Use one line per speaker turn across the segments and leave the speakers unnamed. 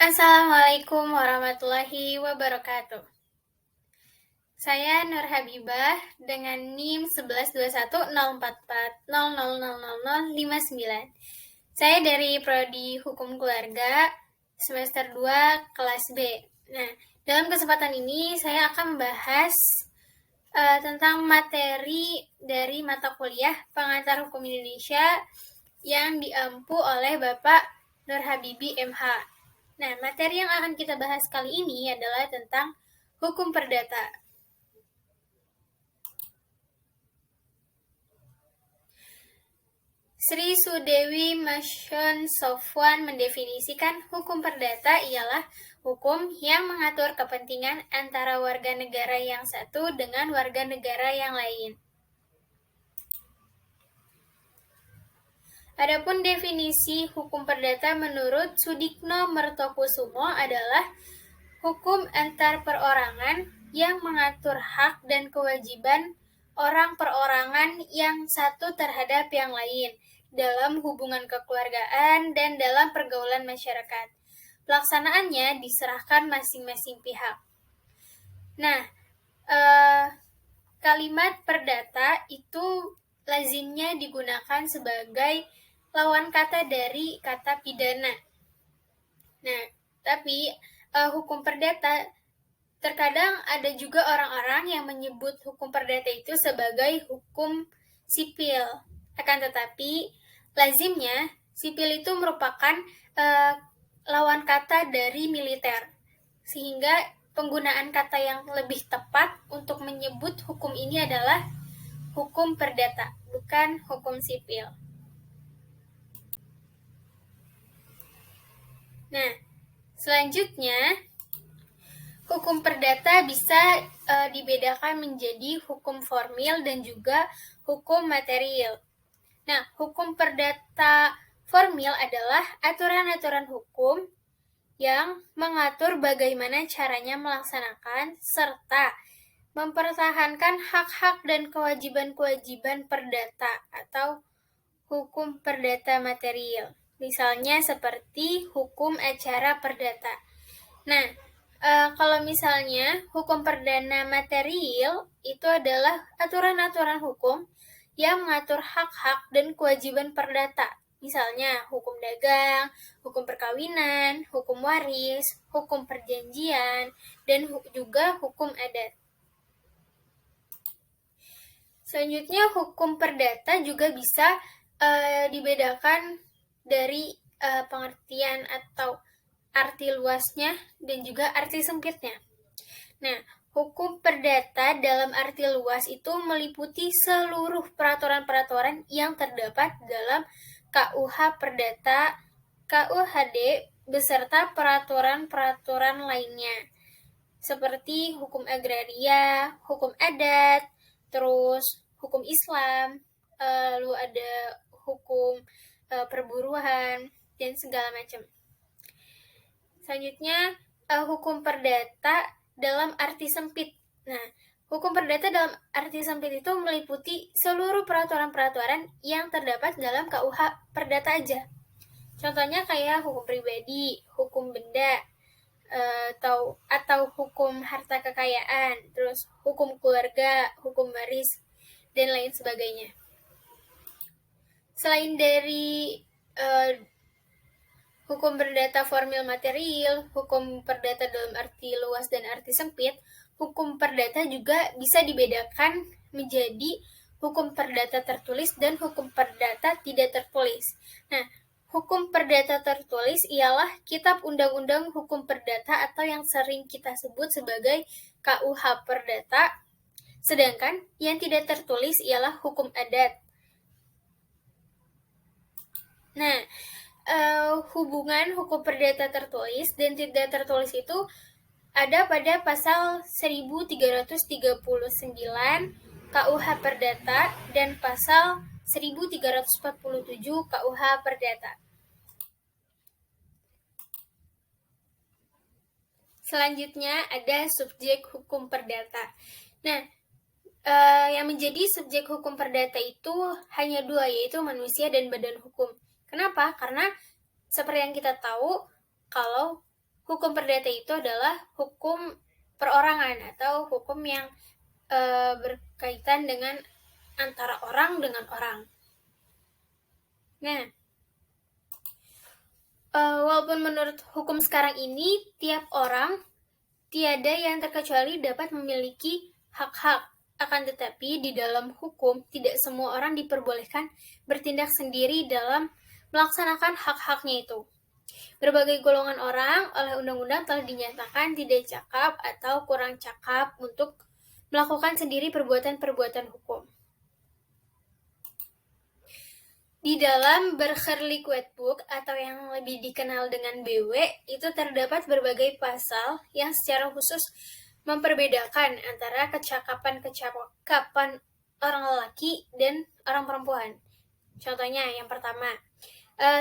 Assalamualaikum warahmatullahi wabarakatuh. Saya Nur Habibah dengan NIM 112104400059. Saya dari Prodi Hukum Keluarga semester 2 kelas B. Nah, dalam kesempatan ini saya akan membahas tentang materi dari mata kuliah Pengantar Hukum Indonesia yang diampu oleh Bapak Nur Habibi MH. Nah, materi yang akan kita bahas kali ini adalah tentang hukum perdata. Sri Sudewi Masyon Sofwan mendefinisikan hukum perdata ialah hukum yang mengatur kepentingan antara warga negara yang satu dengan warga negara yang lain. Adapun definisi hukum perdata menurut Sudikno Mertokusumo adalah hukum antar perorangan yang mengatur hak dan kewajiban orang perorangan yang satu terhadap yang lain dalam hubungan kekeluargaan dan dalam pergaulan masyarakat. Pelaksanaannya diserahkan masing-masing pihak. Nah, kalimat perdata itu lazimnya digunakan sebagai lawan kata dari kata pidana. Nah, tapi hukum perdata terkadang ada juga orang-orang yang menyebut hukum perdata itu sebagai hukum sipil. Akan tetapi, lazimnya sipil itu merupakan lawan kata dari militer. Sehingga penggunaan kata yang lebih tepat untuk menyebut hukum ini adalah hukum perdata, bukan hukum sipil. Nah, selanjutnya hukum perdata bisa dibedakan menjadi hukum formil dan juga hukum material. Nah, hukum perdata formil adalah aturan-aturan hukum yang mengatur bagaimana caranya melaksanakan serta mempertahankan hak-hak dan kewajiban-kewajiban perdata atau hukum perdata material. Misalnya seperti hukum acara perdata. Nah, kalau misalnya hukum perdana material itu adalah aturan-aturan hukum yang mengatur hak-hak dan kewajiban perdata. Misalnya hukum dagang, hukum perkawinan, hukum waris, hukum perjanjian, dan juga hukum adat. Selanjutnya hukum perdata juga bisa dibedakan dari pengertian atau arti luasnya dan juga arti sempitnya. Nah, hukum perdata dalam arti luas itu meliputi seluruh peraturan-peraturan yang terdapat dalam KUH Perdata, KUHD, beserta peraturan-peraturan lainnya. Seperti hukum agraria, hukum adat, terus hukum Islam, lalu ada hukum perburuan, dan segala macam. Selanjutnya, hukum perdata dalam arti sempit. Nah, hukum perdata dalam arti sempit itu meliputi seluruh peraturan-peraturan yang terdapat dalam KUH Perdata aja. Contohnya kayak hukum pribadi, hukum benda, atau hukum harta kekayaan, terus hukum keluarga, hukum waris, dan lain sebagainya. Selain dari hukum perdata formil material, hukum perdata dalam arti luas dan arti sempit, hukum perdata juga bisa dibedakan menjadi hukum perdata tertulis dan hukum perdata tidak tertulis. Nah, hukum perdata tertulis ialah Kitab Undang-Undang Hukum Perdata atau yang sering kita sebut sebagai KUH Perdata, sedangkan yang tidak tertulis ialah hukum adat. Nah, hubungan hukum perdata tertulis dan tidak tertulis itu ada pada pasal 1339 KUH Perdata dan pasal 1347 KUH Perdata. Selanjutnya ada subjek hukum perdata. Nah, yang menjadi subjek hukum perdata itu hanya dua, yaitu manusia dan badan hukum. Kenapa? Karena seperti yang kita tahu, kalau hukum perdata itu adalah hukum perorangan atau hukum yang berkaitan dengan antara orang dengan orang. Nah, walaupun menurut hukum sekarang ini, tiap orang tiada yang terkecuali dapat memiliki hak-hak. Akan tetapi, di dalam hukum, tidak semua orang diperbolehkan bertindak sendiri dalam melaksanakan hak-haknya itu. Berbagai golongan orang oleh undang-undang telah dinyatakan tidak cakap atau kurang cakap untuk melakukan sendiri perbuatan-perbuatan hukum. Di dalam Burgerlijk Wetboek atau yang lebih dikenal dengan BW, itu terdapat berbagai pasal yang secara khusus memperbedakan antara kecakapan orang lelaki dan orang perempuan. Contohnya, yang pertama,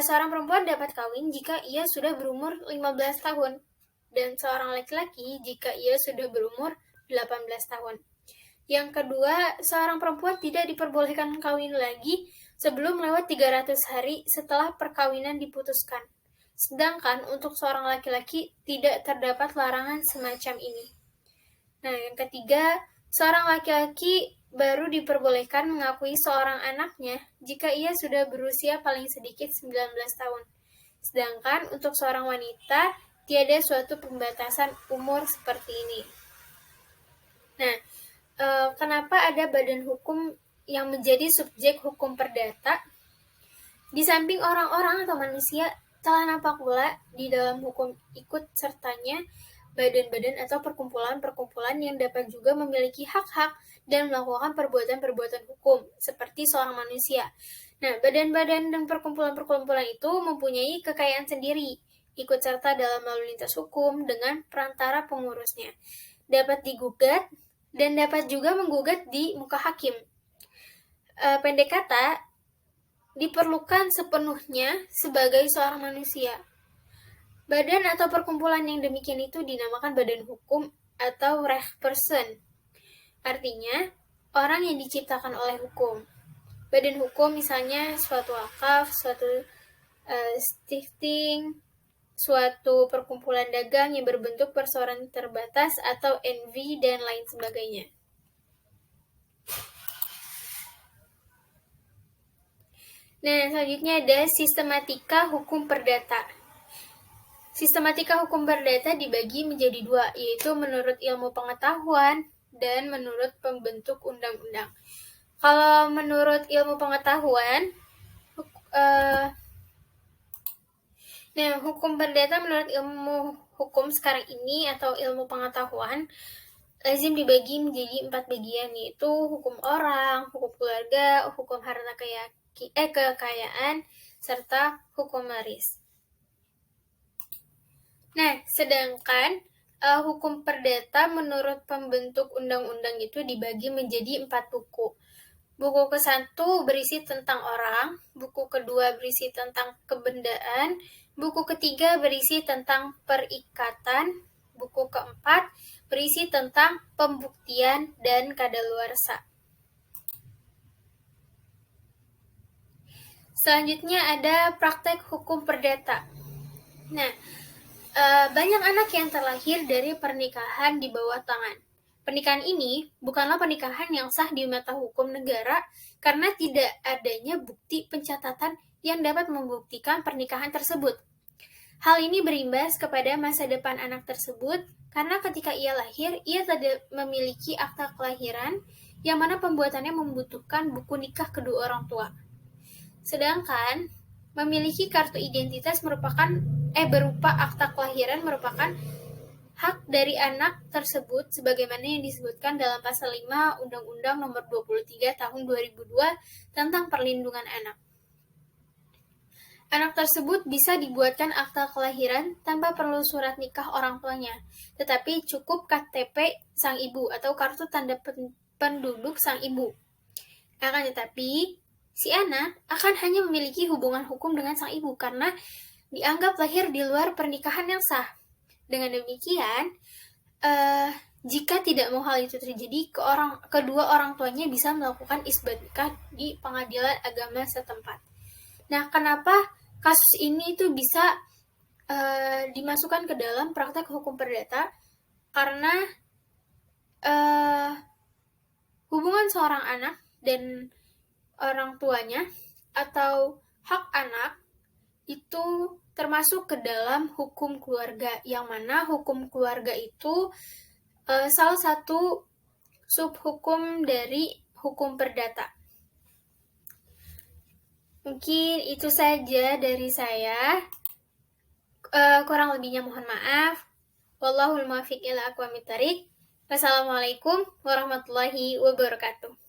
seorang perempuan dapat kawin jika ia sudah berumur 15 tahun, dan seorang laki-laki jika ia sudah berumur 18 tahun. Yang kedua, seorang perempuan tidak diperbolehkan kawin lagi sebelum lewat 300 hari setelah perkawinan diputuskan. Sedangkan untuk seorang laki-laki tidak terdapat larangan semacam ini. Nah, yang ketiga, seorang laki-laki baru diperbolehkan mengakui seorang anaknya jika ia sudah berusia paling sedikit 19 tahun. Sedangkan untuk seorang wanita, tiada suatu pembatasan umur seperti ini. Nah, kenapa ada badan hukum yang menjadi subjek hukum perdata? Di samping orang-orang atau manusia, telah nampak pula di dalam hukum ikut sertanya badan-badan atau perkumpulan-perkumpulan yang dapat juga memiliki hak-hak dan melakukan perbuatan-perbuatan hukum, seperti seorang manusia. Nah, badan-badan dan perkumpulan-perkumpulan itu mempunyai kekayaan sendiri, ikut serta dalam lalu lintas hukum dengan perantara pengurusnya. Dapat digugat dan dapat juga menggugat di muka hakim. Pendek kata, diperlukan sepenuhnya sebagai seorang manusia. Badan atau perkumpulan yang demikian itu dinamakan badan hukum atau rechtsperson. Artinya, orang yang diciptakan oleh hukum. Badan hukum misalnya suatu wakaf, suatu stifting, suatu perkumpulan dagang yang berbentuk perseorangan terbatas atau NV dan lain sebagainya. Nah, selanjutnya ada sistematika hukum perdata. Sistematika hukum perdata dibagi menjadi dua, yaitu menurut ilmu pengetahuan dan menurut pembentuk undang-undang. Kalau menurut ilmu pengetahuan, hukum perdata menurut ilmu hukum sekarang ini atau ilmu pengetahuan lazim dibagi menjadi 4 bagian, yaitu hukum orang, hukum keluarga, hukum harta kekayaan, serta hukum waris. Nah, sedangkan hukum perdata menurut pembentuk undang-undang itu dibagi menjadi 4 buku. Buku ke-1 berisi tentang orang, buku kedua berisi tentang kebendaan, buku ketiga berisi tentang perikatan, buku keempat berisi tentang pembuktian dan kadaluarsa. Selanjutnya ada praktek hukum perdata. Nah, banyak anak yang terlahir dari pernikahan di bawah tangan. Pernikahan ini bukanlah pernikahan yang sah di mata hukum negara karena tidak adanya bukti pencatatan yang dapat membuktikan pernikahan tersebut. Hal ini berimbas kepada masa depan anak tersebut karena ketika ia lahir, ia tidak memiliki akta kelahiran yang mana pembuatannya membutuhkan buku nikah kedua orang tua. Sedangkan memiliki kartu identitas berupa akta kelahiran merupakan hak dari anak tersebut sebagaimana yang disebutkan dalam pasal 5 Undang-Undang Nomor 23 Tahun 2002 tentang Perlindungan Anak. Anak tersebut bisa dibuatkan akta kelahiran tanpa perlu surat nikah orang tuanya, tetapi cukup KTP sang ibu atau kartu tanda penduduk sang ibu. Akan tetapi, si anak akan hanya memiliki hubungan hukum dengan sang ibu karena dianggap lahir di luar pernikahan yang sah. Dengan demikian, jika tidak mau hal itu terjadi, kedua orang tuanya bisa melakukan isbat nikah di pengadilan agama setempat. Nah, kenapa kasus ini itu bisa dimasukkan ke dalam praktek hukum perdata karena hubungan seorang anak dan orang tuanya atau hak anak itu termasuk ke dalam hukum keluarga, yang mana hukum keluarga itu salah satu subhukum dari hukum perdata. Mungkin itu saja dari saya. Kurang lebihnya mohon maaf. Wallahul muwaffiq ila aqwamit thoriq. Wassalamualaikum warahmatullahi wabarakatuh.